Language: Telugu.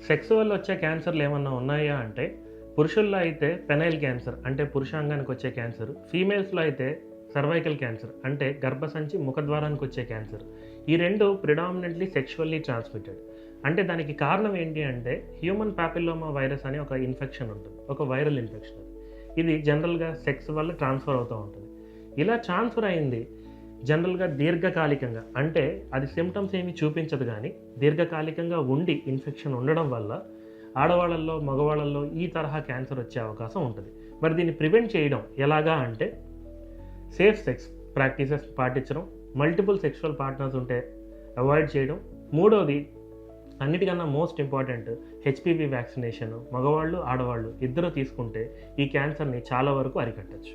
సెక్స్ వల్ల వచ్చే క్యాన్సర్లు ఏమన్నా ఉన్నాయా అంటే, పురుషుల్లో అయితే పెనైల్ క్యాన్సర్ అంటే పురుషాంగానికి వచ్చే క్యాన్సర్, ఫీమేల్స్లో అయితే సర్వైకల్ క్యాన్సర్ అంటే గర్భసంచి ముఖద్వారానికి వచ్చే క్యాన్సర్. ఈ రెండు ప్రిడామినెంట్లీ సెక్షువల్లీ ట్రాన్స్మిటెడ్. అంటే దానికి కారణం ఏంటి అంటే హ్యూమన్ పాపిల్లోమా వైరస్ అనే ఒక ఇన్ఫెక్షన్ ఉంటుంది, ఒక వైరల్ ఇన్ఫెక్షన్. ఇది జనరల్గా సెక్స్ వల్ల ట్రాన్స్ఫర్ అవుతూ ఉంటుంది. ఇలా ట్రాన్స్ఫర్ అయింది జనరల్గా దీర్ఘకాలికంగా, అంటే అది సిమ్టమ్స్ ఏమీ చూపించదు, కానీ దీర్ఘకాలికంగా ఉండి ఇన్ఫెక్షన్ ఉండడం వల్ల ఆడవాళ్ళల్లో మగవాళ్ళల్లో ఈ తరహా క్యాన్సర్ వచ్చే అవకాశం ఉంటుంది. మరి దీన్ని ప్రివెంట్ చేయడం ఎలాగా అంటే సేఫ్ సెక్స్ ప్రాక్టీసెస్ పాటించడం, మల్టిపుల్ సెక్షువల్ పార్ట్నర్స్ ఉంటే అవాయిడ్ చేయడం, మూడోది అన్నిటికన్నా మోస్ట్ ఇంపార్టెంట్ హెచ్పివి వ్యాక్సినేషన్ మగవాళ్ళు ఆడవాళ్ళు ఇద్దరు తీసుకుంటే ఈ క్యాన్సర్ని చాలా వరకు అరికట్టచ్చు.